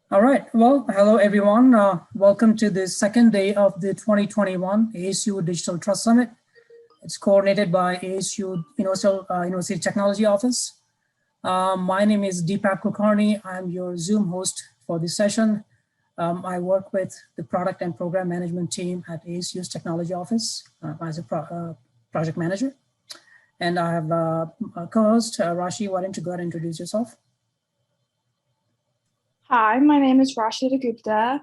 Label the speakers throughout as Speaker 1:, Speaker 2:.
Speaker 1: All right. Well, hello, everyone. Welcome to the second day of the 2021 ASU Digital Trust Summit. It's coordinated by ASU University Technology Office. My name is Deepak Kulkarni. I'm your Zoom host for this session. I work with the product and program management team at ASU's Technology Office as a project manager. And I have a co-host, Rashi. Why don't you go ahead and introduce yourself?
Speaker 2: Hi, my name is Rashida Gupta,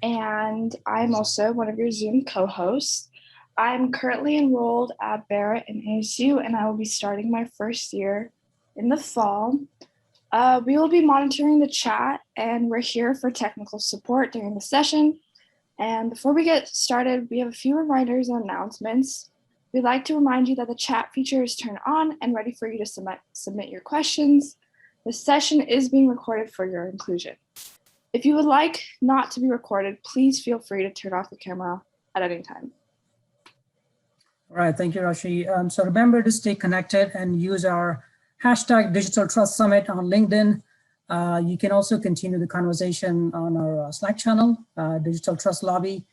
Speaker 2: and I'm also one of your Zoom co-hosts. I'm currently enrolled at Barrett and ASU, and I will be starting my first year in the fall. We will be monitoring the chat, and we're here for technical support during the session. And before we get started, we have a few reminders and announcements. We'd like to remind you that the chat feature is turned on and ready for you to submit your questions. The session is being recorded for your inclusion. If you would like not to be recorded, please feel free to turn off the camera at any time.
Speaker 1: All right, thank you, Rashi. So remember to stay connected and use our hashtag Digital Trust Summit on LinkedIn. You can also continue the conversation on our Slack channel, Digital Trust Lobby.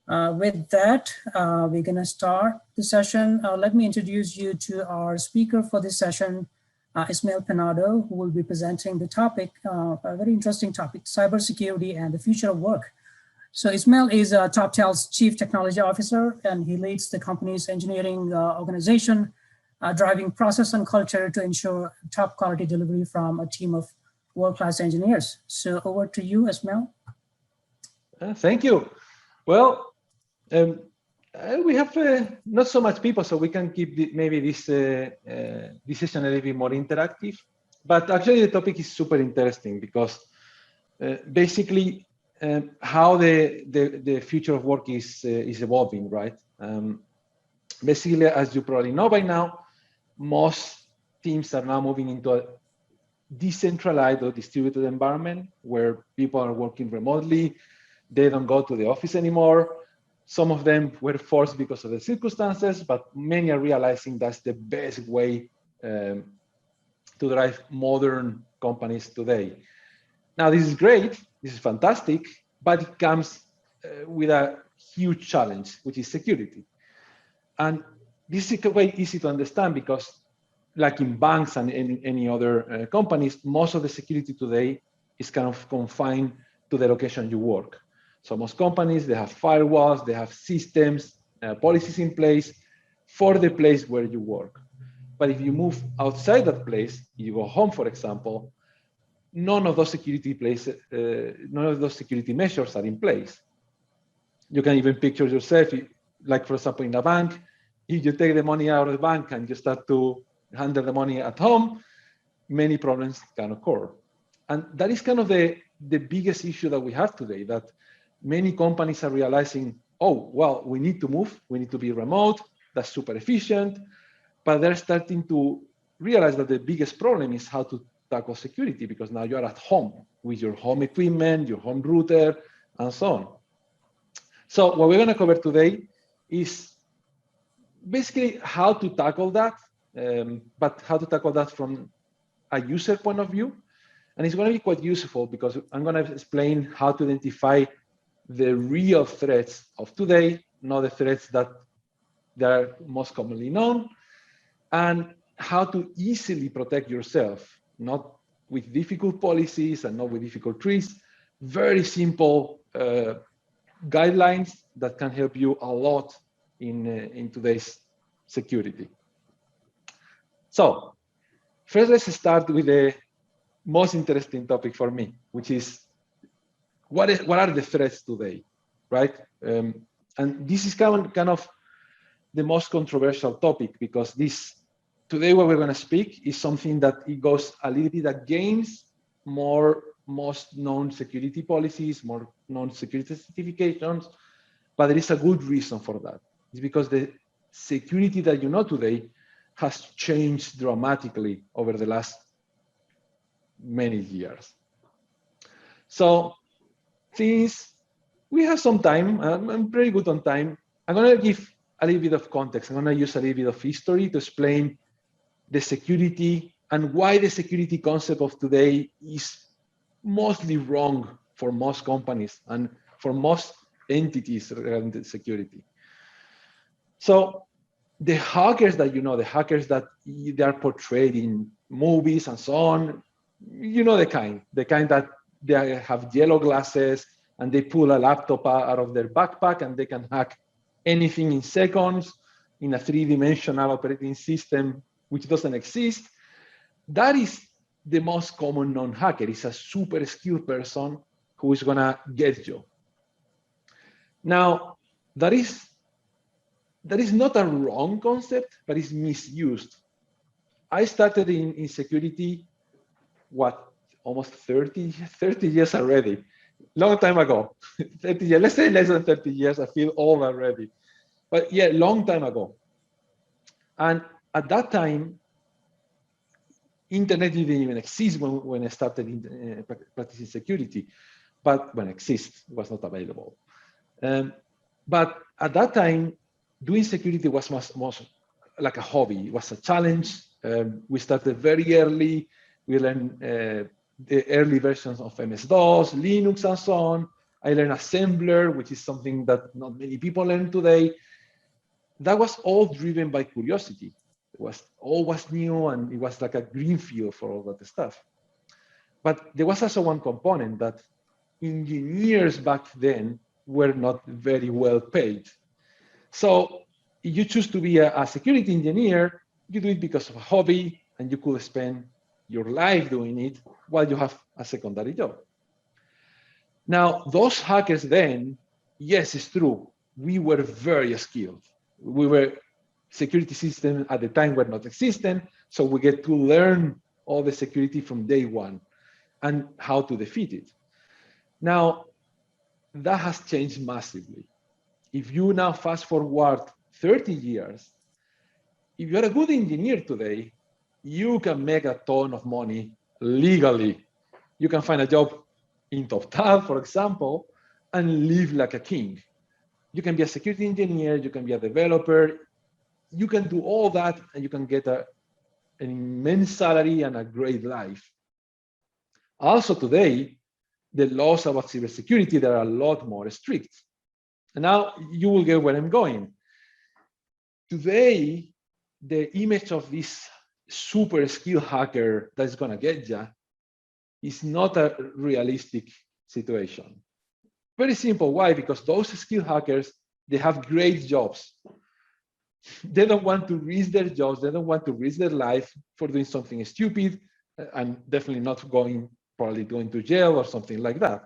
Speaker 1: With that, we're gonna start the session. Let me introduce you to our speaker for this session, Ismael Peinado, who will be presenting the topic, a very interesting topic, cybersecurity and the future of work. So Ismael is Toptal's Chief Technology Officer, and he leads the company's engineering organization, driving process and culture to ensure top quality delivery from a team of world-class engineers. So over to you, Ismael.
Speaker 3: Thank you. Well, we have not so much people, so we can keep maybe this session a little bit more interactive. But actually, the topic is super interesting because basically how the future of work is evolving, right? Basically, as you probably know by now, most teams are now moving into a decentralized or distributed environment where people are working remotely. They don't go to the office anymore. Some of them were forced because of the circumstances, but many are realizing that's the best way to drive modern companies today. Now, this is great, this is fantastic, but it comes with a huge challenge, which is security. And this is quite easy to understand because like in banks and in any other companies, most of the security today is kind of confined to the location you work. So most companies, they have firewalls, they have systems, policies in place for the place where you work. But if you move outside that place, you go home, for example, none of those security measures are in place. You can even picture yourself, like for example, in a bank, if you take the money out of the bank and you start to handle the money at home, many problems can occur. And that is kind of the biggest issue that we have today, that many companies are realizing, oh, well, we need to move, we need to be remote, that's super efficient, but they're starting to realize that the biggest problem is how to tackle security because now you're at home with your home equipment, your home router, and so on. So what we're gonna cover today is basically how to tackle that, but how to tackle that from a user point of view. And it's gonna be quite useful because I'm gonna explain how to identify the real threats of today, not the threats that are most commonly known, and how to easily protect yourself, not with difficult policies and not with difficult tricks, very simple guidelines that can help you a lot in today's security. So first, let's start with the most interesting topic for me, which is what are the threats today, right? And this is kind of the most controversial topic because today what we're going to speak is something that it goes a little bit against most known security policies, more known security certifications, but there is a good reason for that. It's because the security that you know today has changed dramatically over the last many years. So since we have some time, I'm pretty good on time, I'm going to give a little bit of context. I'm going to use a little bit of history to explain the security and why the security concept of today is mostly wrong for most companies and for most entities regarding the security. So the hackers that the hackers that they are portrayed in movies and so on, the kind that they have yellow glasses and they pull a laptop out of their backpack and they can hack anything in seconds in a three-dimensional operating system which doesn't exist. That is the most common non-hacker. It's a super skilled person who is gonna get you. Now, that is not a wrong concept, but it's misused. I started in security, almost 30 years already. Long time ago, 30 years, let's say less than 30 years, I feel old already. But yeah, long time ago. And at that time, internet didn't even exist when I started practicing security, but when it exists, it was not available. But at that time, doing security was much like a hobby. It was a challenge. We started very early. We learned the early versions of MS-DOS, Linux, and so on. I learned assembler, which is something that not many people learn today. That was all driven by curiosity. All was new, and it was like a green field for all that stuff. But there was also one component that engineers back then were not very well paid. So if you choose to be a security engineer, you do it because of a hobby, and you could spend your life doing it while you have a secondary job. Now, those hackers then, yes, it's true, we were very skilled. Security systems at the time were not existent, so we get to learn all the security from day one and how to defeat it. Now, that has changed massively. If you now fast forward 30 years, if you're a good engineer today, you can make a ton of money legally. You can find a job in Toptal, for example, and live like a king. You can be a security engineer, you can be a developer, you can do all that, and you can get an immense salary and a great life. Also today, the laws about cybersecurity, they are a lot more strict. And now you will get where I'm going. Today, the image of this super skilled hacker that's gonna get you is not a realistic situation. Very simple, why? Because those skilled hackers, they have great jobs. They don't want to risk their jobs, they don't want to risk their life for doing something stupid, and definitely not probably going to jail or something like that.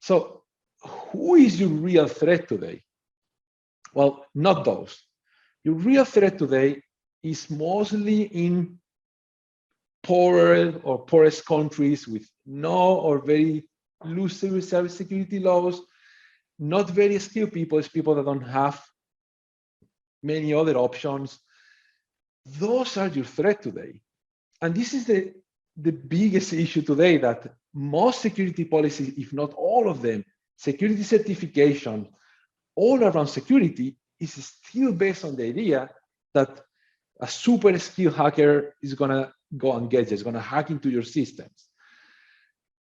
Speaker 3: So who is your real threat today? Well, not those. Your real threat today is mostly in poorer or poorest countries with no or very loose cybersecurity laws, not very skilled people, it's people that don't have many other options. Those are your threat today. And this is the biggest issue today, that most security policies, if not all of them, security certification, all around security is still based on the idea that a super skilled hacker is gonna go and get you, is gonna hack into your systems.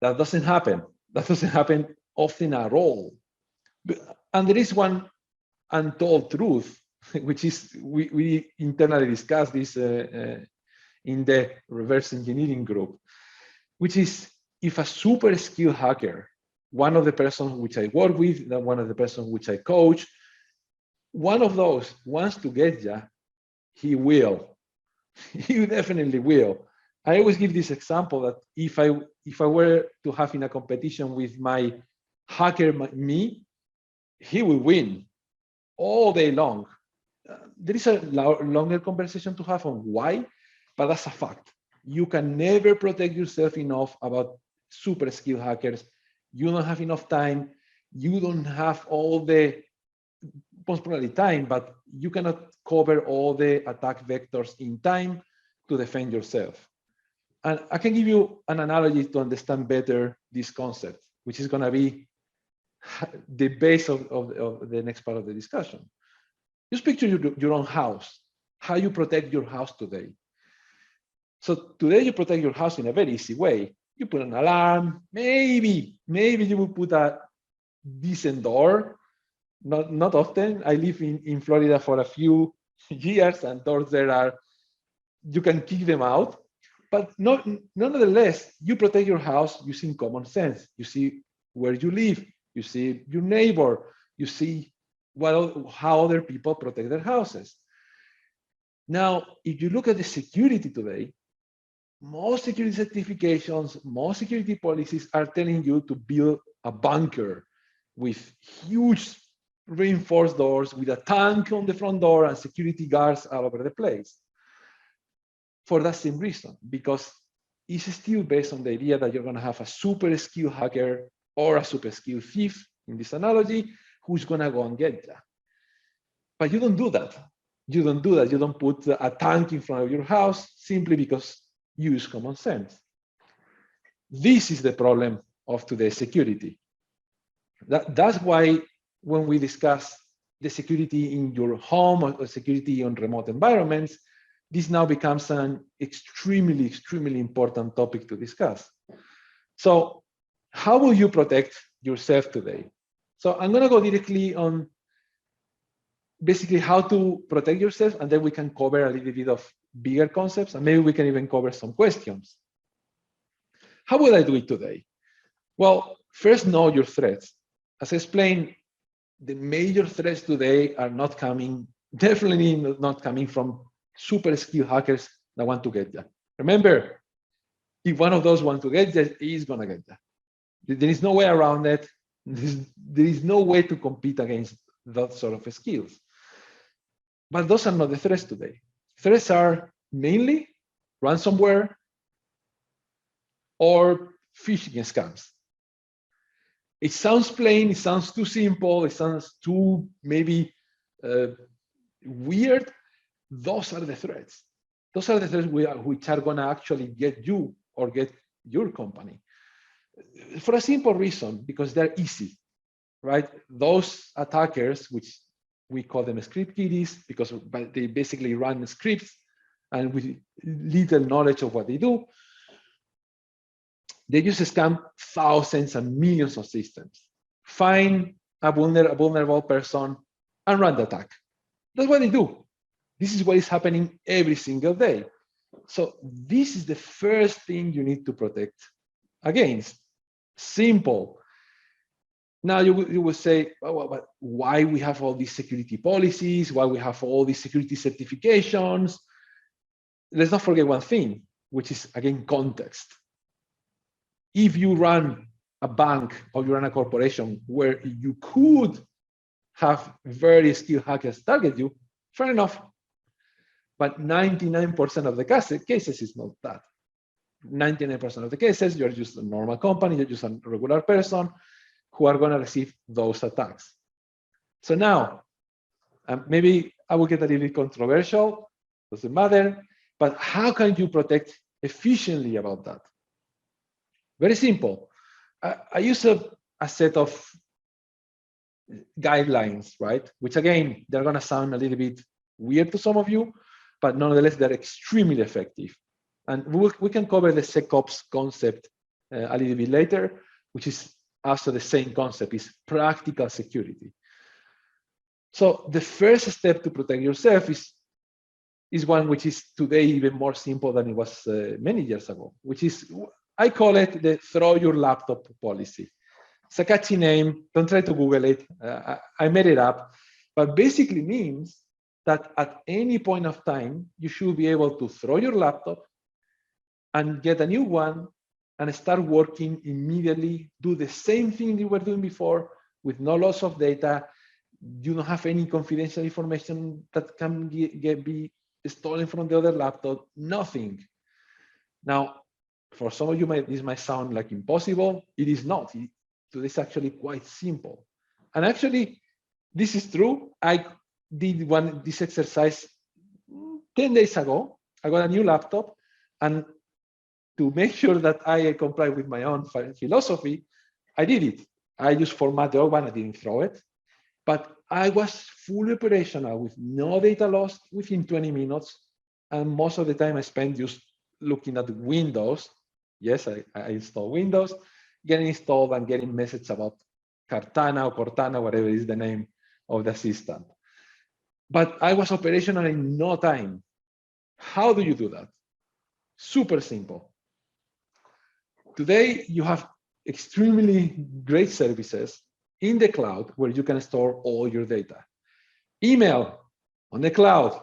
Speaker 3: That doesn't happen. That doesn't happen often at all. And there is one untold truth, which is we internally discussed this in the reverse engineering group, which is if a super skilled hacker, one of the persons which I work with, one of the persons which I coach, one of those wants to get you, he will. He definitely will. I always give this example that if I were to have in a competition with my hacker, me, he will win all day long. There is a longer conversation to have on why, but that's a fact. You can never protect yourself enough about super skilled hackers. You don't have enough time. You don't have all the, most probably time, but you cannot cover all the attack vectors in time to defend yourself. And I can give you an analogy to understand better this concept, which is going to be the base of the next part of the discussion. Just picture your own house, how you protect your house today. So today you protect your house in a very easy way. You put an alarm, maybe you would put a decent door. Not often. I live in Florida for a few years, and doors there are, you can kick them out. But nonetheless, you protect your house using common sense. You see where you live, you see your neighbor, you see how other people protect their houses. Now, if you look at the security today, most security certifications, most security policies are telling you to build a bunker with huge reinforced doors, with a tank on the front door and security guards all over the place. For that same reason, because it's still based on the idea that you're going to have a super skilled hacker or a super skilled thief, in this analogy, who's going to go and get you. But you don't do that. You don't do that. You don't put a tank in front of your house simply because you use common sense. This is the problem of today's security. That's why when we discuss the security in your home or security on remote environments, this now becomes an extremely, extremely important topic to discuss. So how will you protect yourself today? So I'm going to go directly on basically how to protect yourself, and then we can cover a little bit of bigger concepts, and maybe we can even cover some questions. How will I do it today? Well, first, know your threats. As I explained, the major threats today are definitely not coming from super skilled hackers that want to get you. Remember, if one of those wants to get you, he's going to get you. There is no way around it. There is no way to compete against that sort of skills. But those are not the threats today. Threats are mainly ransomware or phishing scams. It sounds plain, it sounds too simple, it sounds too maybe weird. Those are the threats. Those are the threats which are going to actually get you or get your company. For a simple reason, because they're easy, right? Those attackers, which we call them script kiddies, because they basically run scripts and with little knowledge of what they do, they just scam thousands and millions of systems, find a vulnerable person and run the attack. That's what they do. This is what is happening every single day. So this is the first thing you need to protect against. Simple. Now you will say, well, but why we have all these security policies? Why we have all these security certifications? Let's not forget one thing, which is, again, context. If you run a bank or you run a corporation where you could have very skilled hackers target you, fair enough. But 99% of the cases is not that. 99% of the cases, you're just a normal company, you're just a regular person who are going to receive those attacks. So now, maybe I will get a little bit controversial, doesn't matter, but how can you protect efficiently about that? Very simple. I use a set of guidelines, right? Which again, they're going to sound a little bit weird to some of you, but nonetheless, they're extremely effective. And we can cover the SecOps concept a little bit later, which is also the same concept, is practical security. So the first step to protect yourself is one which is today even more simple than it was many years ago, which is, I call it the throw your laptop policy. It's a catchy name. Don't try to Google it. I made it up, but basically means that at any point of time, you should be able to throw your laptop and get a new one and start working immediately, do the same thing you were doing before with no loss of data. You don't have any confidential information that can be stolen from the other laptop, nothing. Now, for some of you, this might sound like impossible. It is not. It is actually quite simple. And actually, this is true. I did this exercise 10 days ago. I got a new laptop, and to make sure that I comply with my own philosophy, I did it. I just format the old one. I didn't throw it, but I was fully operational with no data lost within 20 minutes. And most of the time I spent just looking at Windows Yes, I install Windows, getting installed and getting message about Cartana or Cortana, whatever is the name of the assistant. But I was operational in no time. How do you do that? Super simple. Today, you have extremely great services in the cloud where you can store all your data. Email on the cloud,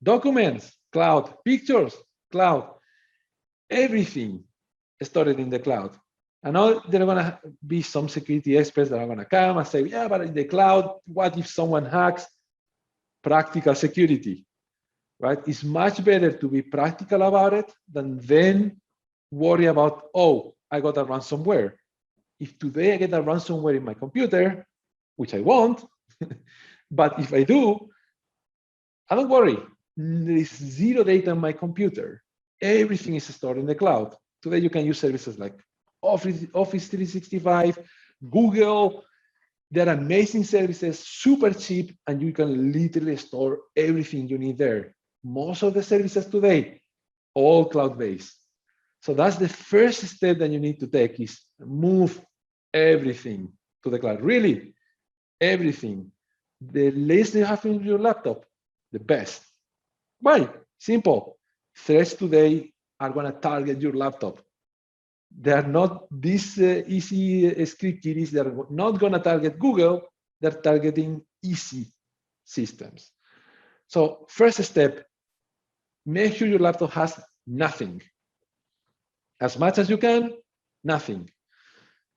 Speaker 3: documents, cloud, pictures, cloud, everything stored in the cloud. And now there are going to be some security experts that are going to come and say, yeah, but in the cloud, what if someone hacks? Practical security, right? It's much better to be practical about it than then worry about, oh, I got a ransomware. If today I get a ransomware in my computer, which I won't, but if I do, I don't worry. There is zero data on my computer. Everything is stored in the cloud. Today you can use services like Office 365, Google. They're amazing services, super cheap, and you can literally store everything you need there. Most of the services today, all cloud-based. So that's the first step that you need to take is move everything to the cloud. Really, everything. The less you have in your laptop, the best. Why? Simple. Threats today are going to target your laptop. They are not these easy script kiddies. They're not going to target Google. They're targeting easy systems. So first step, make sure your laptop has nothing. As much as you can, nothing.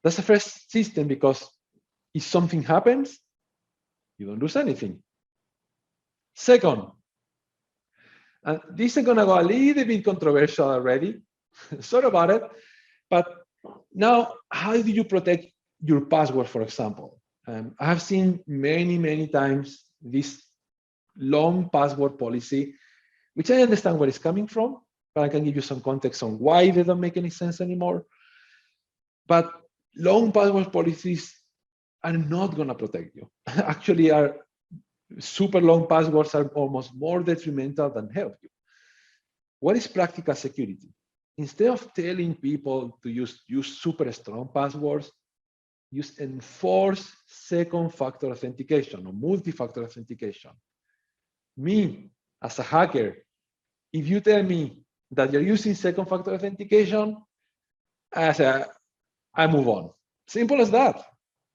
Speaker 3: That's the first system because if something happens, you don't lose anything. Second, and this is going to go a little bit controversial already. Sorry about it. But now, how do you protect your password, for example? I have seen many times this long password policy, which I understand where it's coming from, but I can give you some context on why they don't make any sense anymore. But long password policies are not going to protect you. Actually, our super long passwords are almost more detrimental than help you. What is practical security? Instead of telling people to use super strong passwords, use enforced second-factor authentication or multi-factor authentication. Me, as a hacker, if you tell me that you're using second-factor authentication, I move on. Simple as that,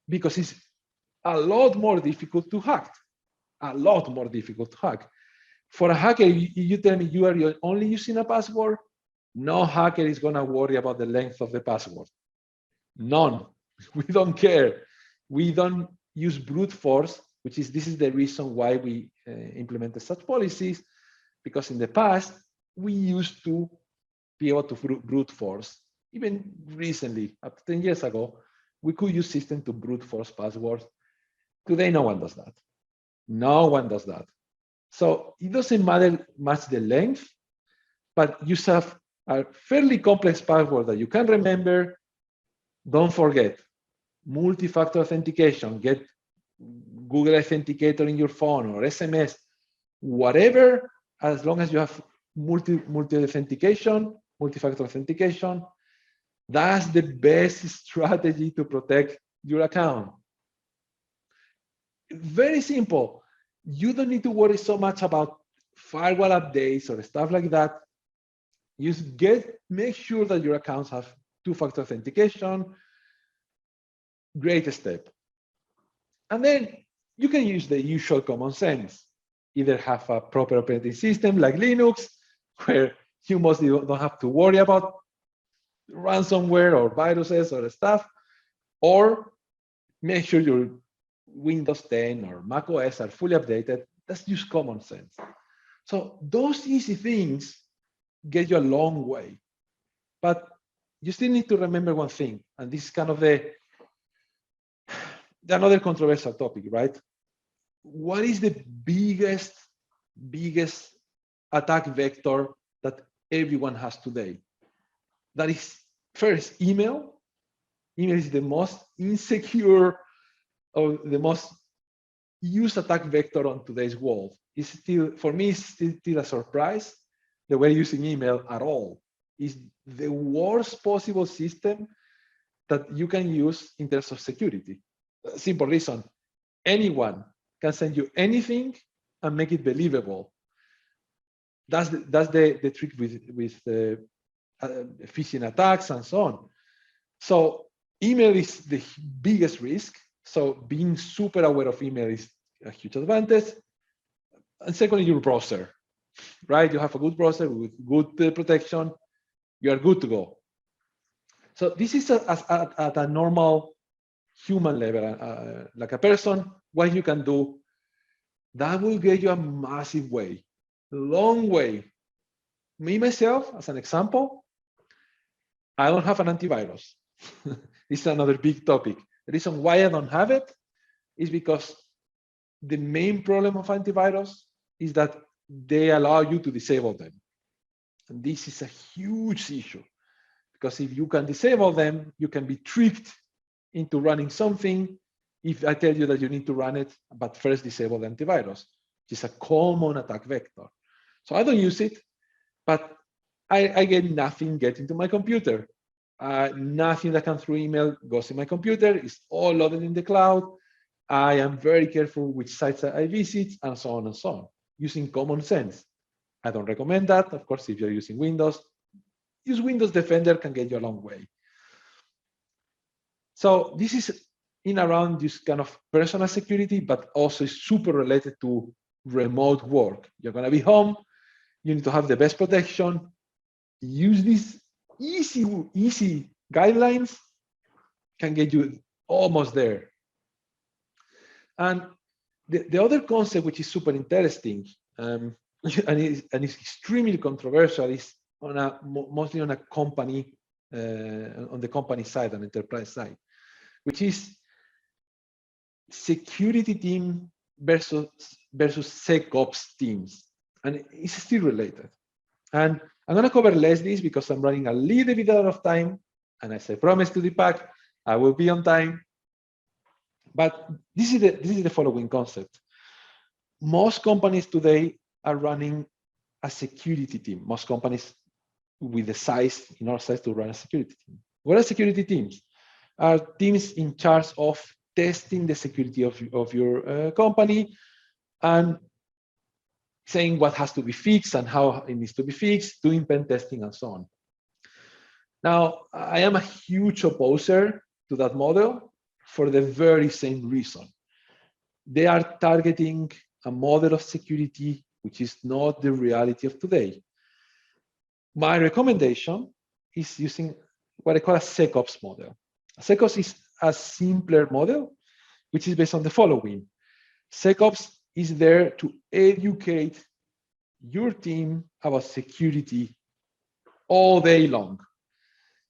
Speaker 3: because it's a lot more difficult to hack. A lot more difficult to hack. For a hacker, you tell me you are only using a password, no hacker is going to worry about the length of the password. None. We don't care. We don't use brute force, this is the reason why we implemented such policies, because in the past, we used to be able to brute force. Even recently, up to 10 years ago, we could use system to brute force passwords. Today, no one does that. No one does that. So it doesn't matter much the length, but you have a fairly complex password that you can remember. Don't forget, multi-factor authentication, get Google Authenticator in your phone or SMS, whatever, as long as you have multi-authentication, multi-factor authentication, that's the best strategy to protect your account. Very simple. You don't need to worry so much about firewall updates or stuff like that. You make sure that your accounts have two-factor authentication. Great step. And then you can use the usual common sense. Either have a proper operating system like Linux, where you mostly don't have to worry about ransomware or viruses or stuff, or make sure your Windows 10 or Mac OS are fully updated. That's just common sense. So those easy things get you a long way. But you still need to remember one thing, and this is kind of the another controversial topic, right? What is the biggest attack vector that everyone has today? That is first email. Email is the most insecure or the most used attack vector on today's world. It's still, for me, it's still a surprise that we're using email at all. is the worst possible system that you can use in terms of security. Simple reason, anyone can send you anything and make it believable. That's the trick with phishing attacks and so on. So email is the biggest risk. So being super aware of email is a huge advantage. And secondly, your browser, right? You have a good browser with good protection, you are good to go. So this is at a normal human level, like a person, what you can do, that will get you a massive way, long way. Me, myself, as an example, I don't have an antivirus. This is another big topic. The reason why I don't have it is because the main problem of antivirus is that they allow you to disable them. And this is a huge issue, because if you can disable them, you can be tricked into running something if I tell you that you need to run it, but first disable the antivirus, which is a common attack vector. So I don't use it, but I get nothing getting to my computer. Nothing that comes through email goes in my computer. It's all loaded in the cloud. I am very careful which sites I visit, and so on and so on, using common sense. I don't recommend that. Of course, if you're using Windows, use Windows Defender, can get you a long way. So this is in around this kind of personal security, but also is super related to remote work. You're going to be home. You need to have the best protection. Use these easy guidelines, can get you almost there. And the other concept, which is super interesting, and it's extremely controversial, is mostly on a company, on the company side, on enterprise side, which is security team versus SecOps teams, and it's still related. And I'm going to cover less this because I'm running a little bit out of time, and as I promised to Deepak, I will be on time. But this is the following concept. Most companies today are running a security team. Most companies with the size, in our size, to run a security team. What are security teams? Are teams in charge of testing the security of your company and saying what has to be fixed and how it needs to be fixed, doing pen testing and so on. Now, I am a huge opposer to that model for the very same reason. They are targeting a model of security which is not the reality of today. My recommendation is using what I call a SecOps model. A SecOps is a simpler model, which is based on the following. SecOps is there to educate your team about security all day long.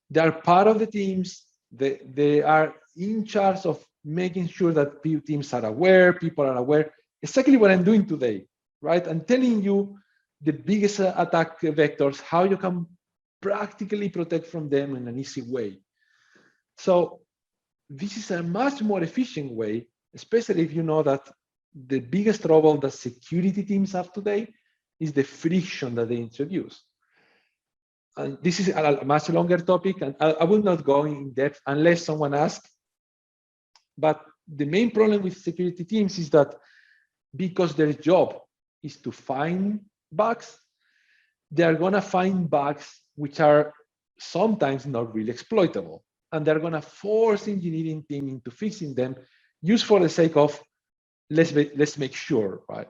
Speaker 3: They are part of the teams. They are in charge of making sure that teams are aware, people are aware. Exactly what I'm doing today, right? I'm telling you the biggest attack vectors, how you can practically protect from them in an easy way. So this is a much more efficient way, especially if you know that the biggest trouble that security teams have today is the friction that they introduce. And this is a much longer topic, and I will not go in depth unless someone asks. But the main problem with security teams is that because their job is to find bugs, they are going to find bugs which are sometimes not really exploitable. And they're going to force engineering team into fixing them just for the sake of let's make sure, right?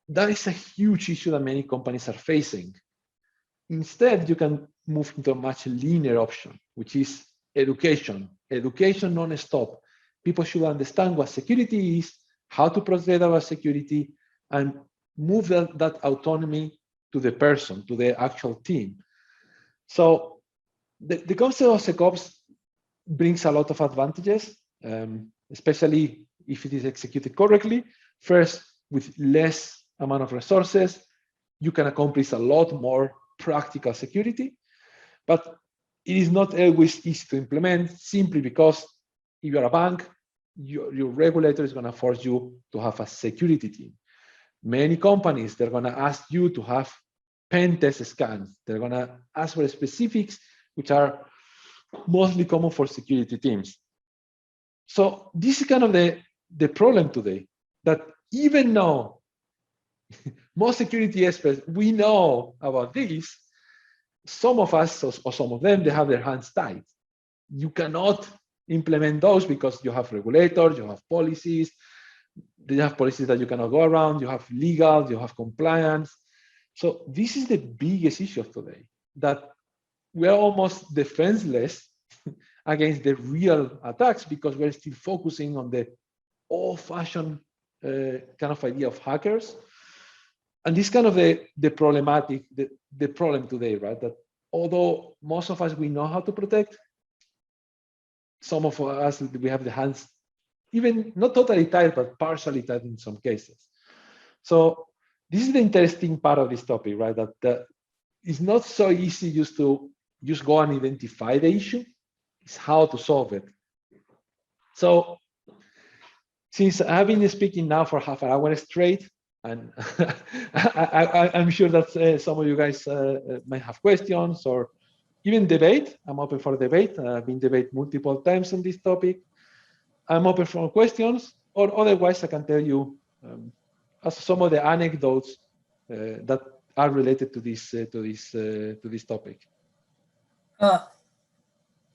Speaker 3: That is a huge issue that many companies are facing. Instead, you can move into a much leaner option, which is education. Education non-stop. People should understand what security is, how to protect our security, and move that autonomy to the person, to the actual team. So the concept of SecOps brings a lot of advantages, especially if it is executed correctly. First, with less amount of resources, you can accomplish a lot more practical security, but it is not always easy to implement, simply because if you're a bank, your regulator is going to force you to have a security team. Many companies, they're going to ask you to have pen test scans. They're going to ask for specifics, which are mostly common for security teams. So this is kind of the problem today, that even though most security experts, we know about this, some of us or some of them, they have their hands tied. You cannot implement those because you have regulators, you have policies, you have policies that you cannot go around, you have legal, you have compliance. So this is the biggest issue of today, that we're almost defenseless against the real attacks because we're still focusing on the old-fashioned kind of idea of hackers. And this kind of the problem today, right? That although most of us, we know how to protect, some of us, we have the hands even not totally tied, but partially tied in some cases. So this is the interesting part of this topic, right? That it's not so easy just to just go and identify the issue. It's how to solve it. So since I've been speaking now for half an hour straight, and I'm sure that some of you guys might have questions or even debate. I'm open for debate. I've been debated multiple times on this topic. I'm open for questions, or otherwise I can tell you some of the anecdotes that are related to this topic.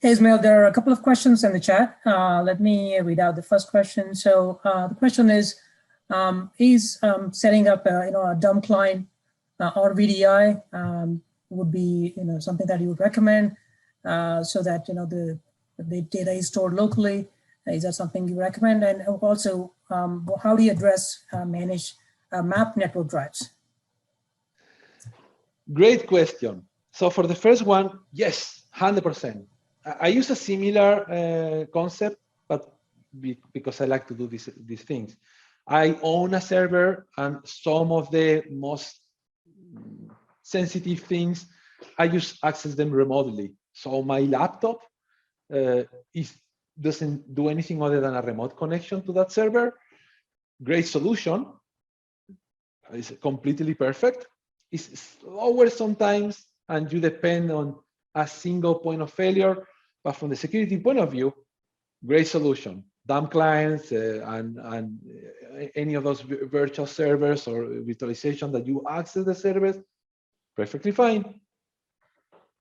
Speaker 1: Ismael, there are a couple of questions in the chat. Let me read out the first question. So the question is setting up a dumb client or VDI would be something that you would recommend so that the data is stored locally. Is that something you recommend? And also, how do you address manage map network drives?
Speaker 3: Great question. So for the first one, yes, 100%. I use a similar concept, but because I like to do these things. I own a server, and some of the most sensitive things, I just access them remotely. So my laptop doesn't do anything other than a remote connection to that server. Great solution. It's completely perfect. It's slower sometimes, and you depend on a single point of failure. But from the security point of view, great solution. Dumb clients and any of those virtual servers or virtualization that you access the service, perfectly fine.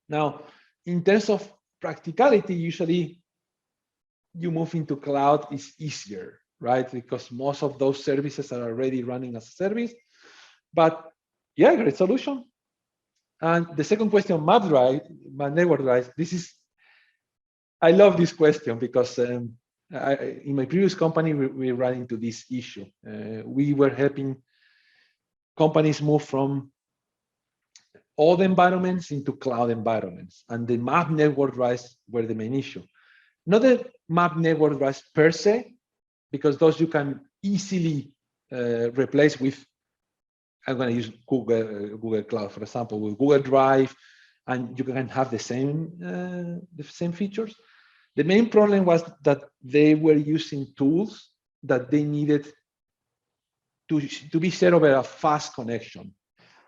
Speaker 3: Now, in terms of practicality, usually you move into cloud is easier, right? Because most of those services are already running as a service. But yeah, great solution. And the second question, map network drive, I love this question because in my previous company, we ran into this issue. We were helping companies move from old environments into cloud environments, and the map network drives were the main issue. Not the map network drives per se, because those you can easily replace with, I'm going to use Google Cloud, for example, with Google Drive, and you can have the same features. The main problem was that they were using tools that they needed to be set over a fast connection.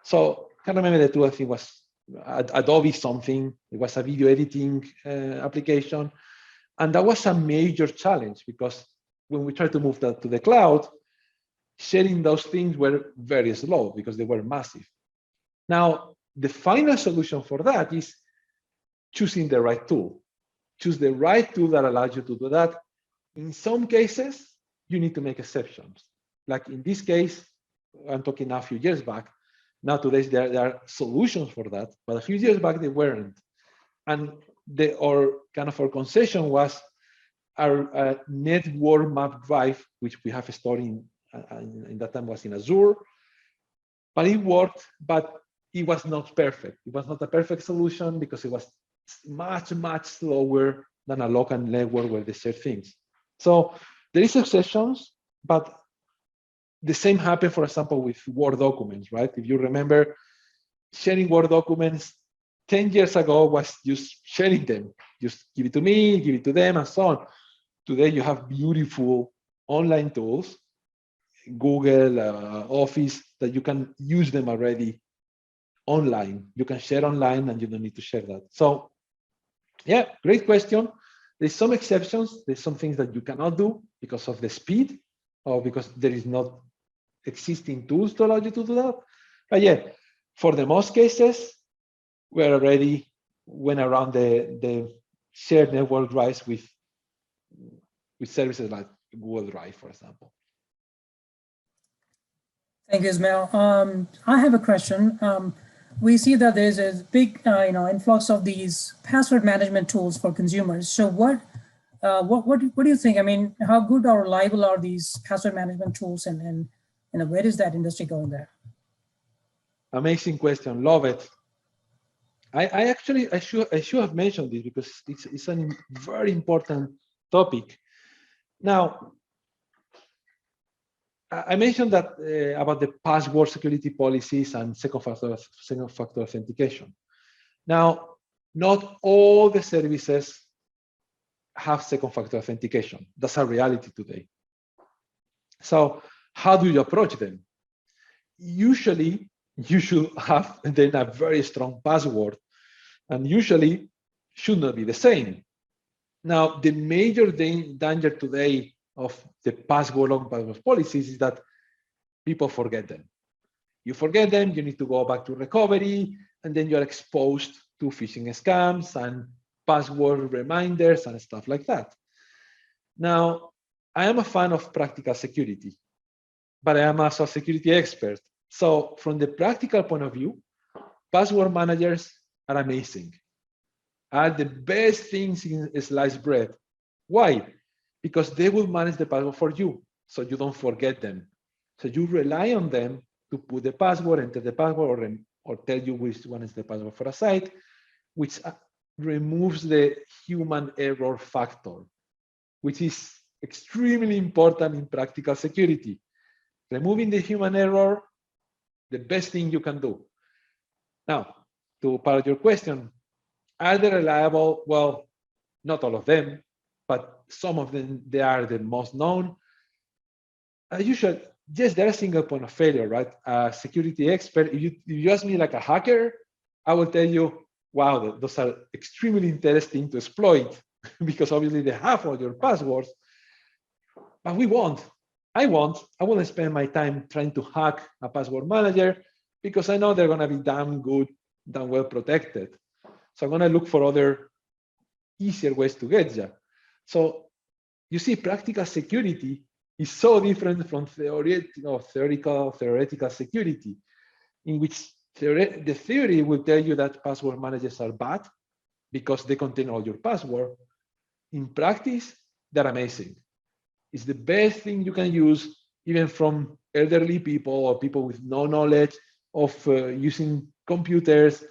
Speaker 3: So I can't remember the tool. I think it was Adobe something. It was a video editing application. And that was a major challenge because when we tried to move that to the cloud, sharing those things were very slow because they were massive. Now, the final solution for that is choosing the right tool. Choose the right tool that allows you to do that. In some cases, you need to make exceptions. Like in this case, I'm talking a few years back. Now today there are solutions for that, but a few years back they weren't. And our concession was our network map drive, which we have stored in that time was in Azure, but it worked, but it was not perfect. It was not a perfect solution because it was much, much slower than a local network where they share things. So there is exceptions, but the same happened, for example, with Word documents, right? If you remember, sharing Word documents 10 years ago was just sharing them. Just give it to me, give it to them, and so on. Today, you have beautiful online tools, Google, Office, that you can use them already online. You can share online and you don't need to share that. So yeah, great question. There's some exceptions. There's some things that you cannot do because of the speed or because there is not existing tools to allow you to do that. But yeah, for the most cases, we already went around the shared network drives with services like Google Drive, for example.
Speaker 1: Thank you, Ismael. I have a question. We see that there's a big, influx of these password management tools for consumers. So what do you think? I mean, how good or reliable are these password management tools, and where is that industry going there?
Speaker 3: Amazing question. Love it. I should have mentioned this because it's a very important topic. Now, I mentioned that about the password security policies and second factor authentication. Now, not all the services have second factor authentication. That's a reality today. So how do you approach them? Usually, you should have then a very strong password, and usually should not be the same. Now, the major danger today of the password long password policies is that people forget them. You forget them, you need to go back to recovery, and then you're exposed to phishing scams and password reminders and stuff like that. Now, I am a fan of practical security, but I am also a security expert. So from the practical point of view, password managers are amazing, are the best things in sliced bread. Why? Because they will manage the password for you, so you don't forget them. So you rely on them to put the password, enter the password, or tell you which one is the password for a site, which removes the human error factor, which is extremely important in practical security. Removing the human error, the best thing you can do. Now, to part of your question, are they reliable? Well, not all of them, but some of them, they are the most known. Usually, yes, they're a single point of failure, right? A security expert, if you ask me like a hacker, I will tell you, wow, those are extremely interesting to exploit because obviously they have all your passwords, but we won't. I won't spend my time trying to hack a password manager because I know they're gonna be damn good, damn well protected. So I'm gonna look for other easier ways to get you. So you see, practical security is so different from theoretical security, in which the theory will tell you that password managers are bad because they contain all your password. In practice, they're amazing. It's the best thing you can use, even from elderly people or people with no knowledge of using computers.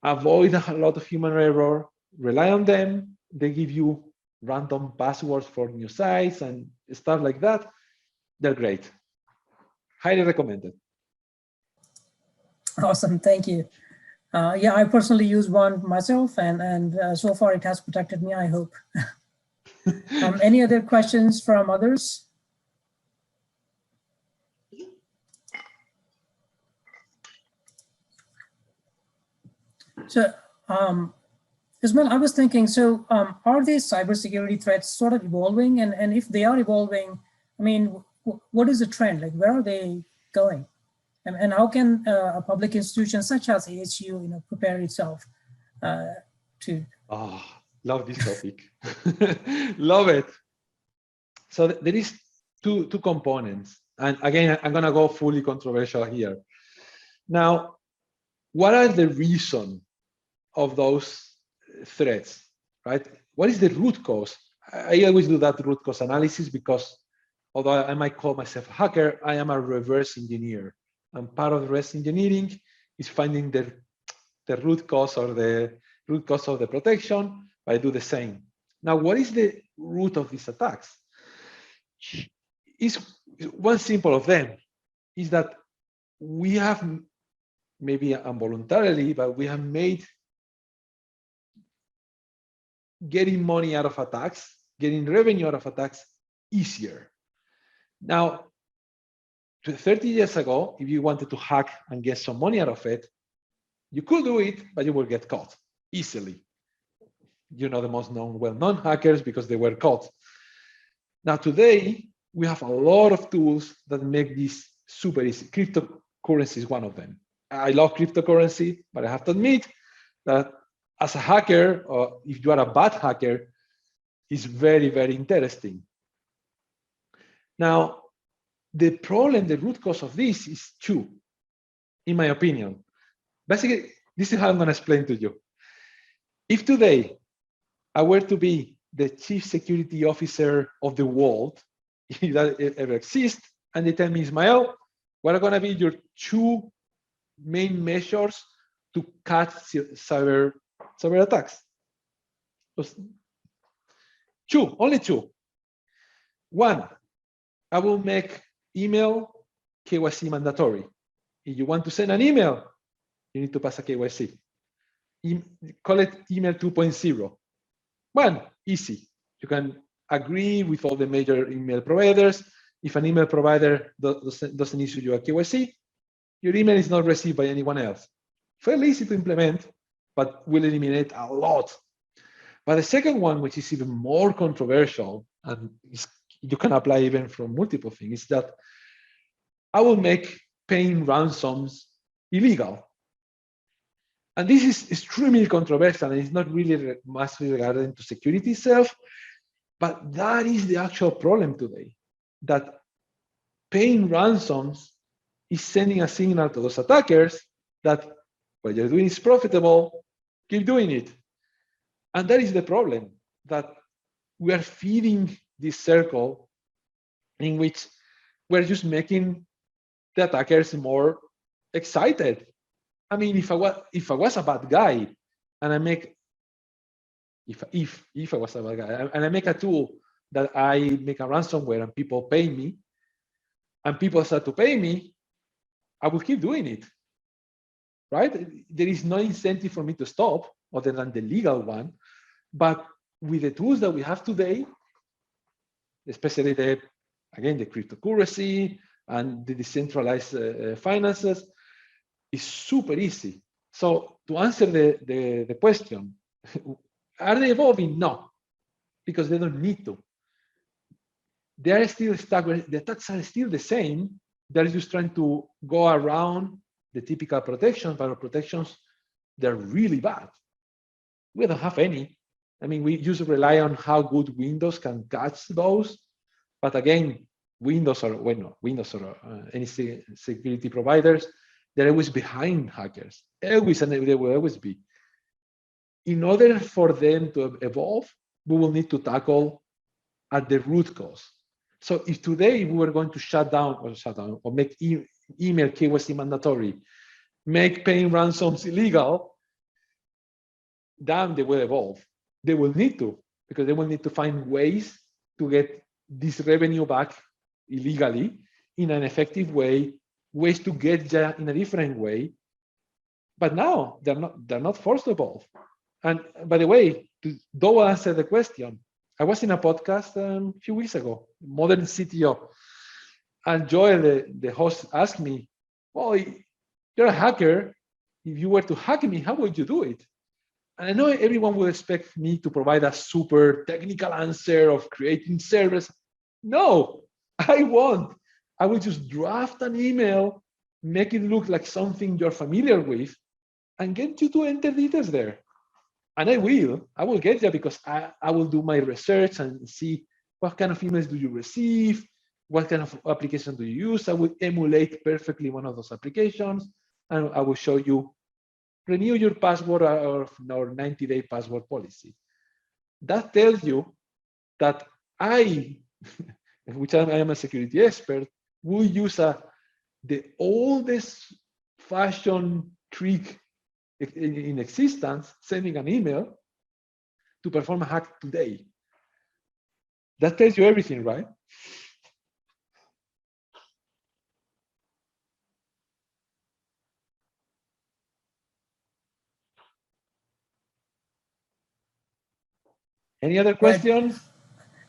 Speaker 3: Avoid a lot of human error, rely on them. They give you random passwords for new sites and stuff like that. They're great. Highly recommended.
Speaker 1: Awesome, thank you. Yeah, I personally use one myself, and so far it has protected me, I hope. Any other questions from others? So, Ismael, I was thinking, so are these cybersecurity threats sort of evolving? And if they are evolving, I mean, what is the trend? Like, where are they going? And how can a public institution such as ASU, prepare itself to?
Speaker 3: Oh, love this topic. Love it. So there is two components. And again, I'm gonna go fully controversial here. Now, what are the reasons of those threats, right? What is the root cause? I always do that root cause analysis because although I might call myself a hacker, I am a reverse engineer. And part of reverse engineering is finding the root cause or the root cause of the protection. I do the same. Now, what is the root of these attacks? Is one simple of them is that we have, maybe involuntarily, but we have made getting money out of attacks, getting revenue out of attacks easier. Now, 30 years ago, if you wanted to hack and get some money out of it, You could do it, but you will get caught easily. You know the most well-known hackers because they were caught. Now today, we have a lot of tools that make this super easy. Cryptocurrency is one of them. I love cryptocurrency, but I have to admit that as a hacker, or if you are a bad hacker, it's very, very interesting. Now, the problem, the root cause of this is two, in my opinion. Basically, this is how I'm going to explain to you. If today I were to be the chief security officer of the world, if that ever exists, and they tell me, Ismael, what are going to be your two main measures to catch cyber attacks? Two, only two. One, I will make email KYC mandatory. If you want to send an email, you need to pass a KYC. Call it email 2.0. One, easy. You can agree with all the major email providers. If an email provider doesn't issue you a KYC, your email is not received by anyone else. Fairly easy to implement, but will eliminate a lot. But the second one, which is even more controversial, and you can apply even from multiple things, is that I will make paying ransoms illegal. And this is extremely controversial, and it's not really massively regarding to security itself, but that is the actual problem today, that paying ransoms is sending a signal to those attackers that what you're doing is profitable, keep doing it. And that is the problem, that we are feeding this circle in which we're just making the attackers more excited. I mean, if I was a bad guy and I make, if I was a bad guy and I make a tool that I make a ransomware and people pay me, and people start to pay me, I will keep doing it, right? There is no incentive for me to stop other than the legal one. But with the tools that we have today, especially the cryptocurrency and the decentralized finances, is super easy. So to answer the question, are they evolving? No, because they don't need to. They are still stuck. The attacks are still the same. They're just trying to go around the typical protections, but our protections, they're really bad. We don't have any. I mean, we usually rely on how good Windows can catch those. But again, Windows or any security providers, they're always behind hackers. Always, and they will always be. In order for them to evolve, we will need to tackle at the root cause. So if today we were going to shut down or make email KYC mandatory, make paying ransoms illegal, then they will evolve. They will need to, because they will need to find ways to get this revenue back illegally in an effective way, ways to get that in a different way. But now they're not forced to evolve. And by the way, to answer the question, I was in a podcast a few weeks ago, Modern CTO, and Joel, the host, asked me, well, you're a hacker. If you were to hack me, how would you do it? And I know everyone will expect me to provide a super technical answer of creating servers. No, I won't. I will just draft an email, make it look like something you're familiar with, and get you to enter details there. And I will get there, because I will do my research and see what kind of emails do you receive, what kind of application do you use. I will emulate perfectly one of those applications, and I will show you, renew your password or 90-day password policy. That tells you that I, which I am a security expert, will use the oldest fashion trick in existence, sending an email to perform a hack today. That tells you everything, right? Any other questions?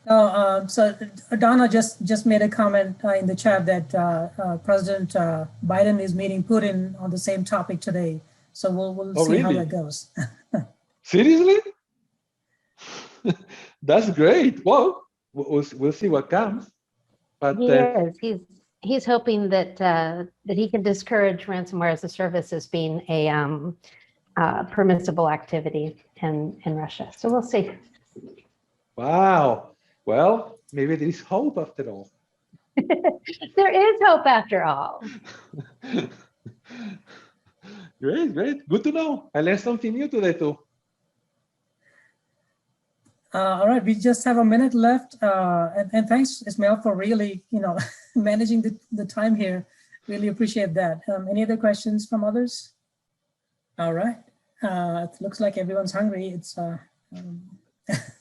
Speaker 1: No, so Donna just made a comment in the chat that President Biden is meeting Putin on the same topic today. So we'll
Speaker 3: Oh,
Speaker 1: see how
Speaker 3: really?
Speaker 1: that goes.
Speaker 3: Seriously? That's great. Well, we'll see what comes. But
Speaker 4: He is. He's hoping that that he can discourage ransomware as a service as being a permissible activity in Russia. So we'll see.
Speaker 3: wow. Well, maybe there is hope after all.
Speaker 4: There is hope after all.
Speaker 3: Great, great. Good to know. I learned something new today too.
Speaker 1: All right, we just have a minute left. And thanks, Ismael, for really, managing the time here. Really appreciate that. Any other questions from others? All right. It looks like everyone's hungry. It's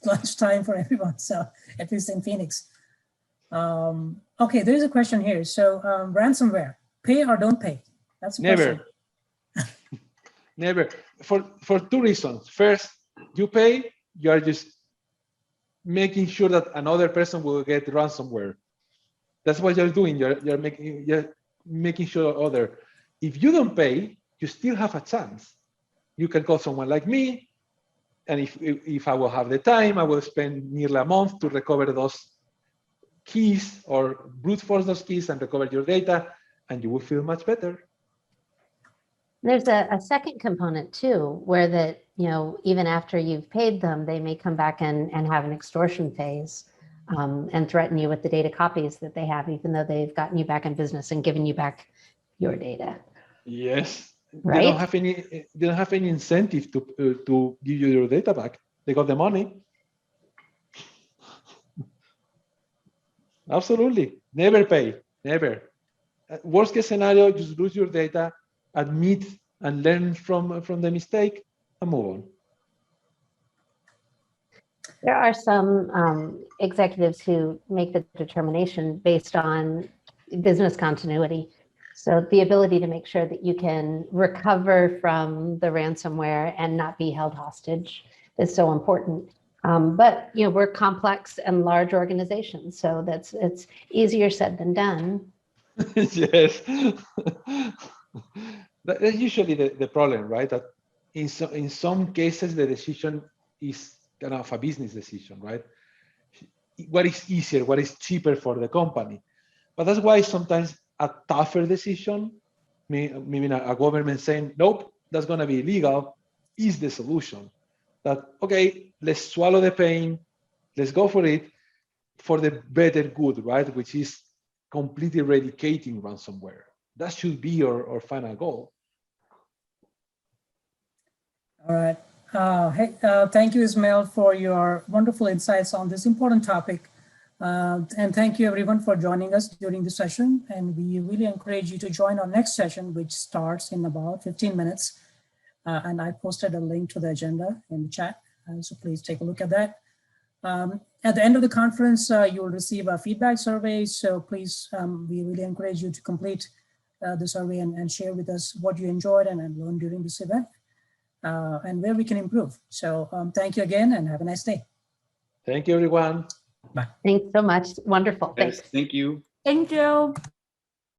Speaker 1: lunchtime for everyone, so at least in Phoenix. Okay, there is a question here. So ransomware, pay or don't pay? That's a
Speaker 3: Never.
Speaker 1: question.
Speaker 3: Never. For two reasons. First, you pay, you are just making sure that another person will get ransomware. That's what you're doing. You're making sure other. If you don't pay, you still have a chance. You can call someone like me, and if I will have the time, I will spend nearly a month to recover those keys or brute force those keys and recover your data, and you will feel much better.
Speaker 4: There's a second component too, where that, even after you've paid them, they may come back and have an extortion phase and threaten you with the data copies that they have, even though they've gotten you back in business and given you back your data.
Speaker 3: Yes.
Speaker 4: Right?
Speaker 3: They don't have any incentive to give you your data back. They got the money. Absolutely. Never pay. Never. Worst case scenario, just lose your data, admit and learn from the mistake, and move on.
Speaker 4: There are some executives who make the determination based on business continuity. So the ability to make sure that you can recover from the ransomware and not be held hostage is so important. But we're complex and large organizations, so it's easier said than done.
Speaker 3: Yes. That's usually the problem, right? That in some cases, the decision is kind of a business decision, right? What is easier, what is cheaper for the company? But that's why sometimes a tougher decision, maybe a government saying, nope, that's going to be illegal, is the solution. That, okay, let's swallow the pain, let's go for it for the better good, right? Which is completely eradicating ransomware. That should be our final goal.
Speaker 1: All right. Thank you, Ismael, for your wonderful insights on this important topic. And thank you, everyone, for joining us during the session. And we really encourage you to join our next session, which starts in about 15 minutes. And I posted a link to the agenda in the chat. So please take a look at that. At the end of the conference, you will receive a feedback survey. So please, we really encourage you to complete the survey and share with us what you enjoyed and learned during this event and where we can improve. So thank you again and have a nice day.
Speaker 3: Thank you, everyone.
Speaker 1: Bye.
Speaker 4: Thanks so much. Wonderful.
Speaker 5: Yes,
Speaker 4: Thanks.
Speaker 5: thank you.
Speaker 2: Thank you.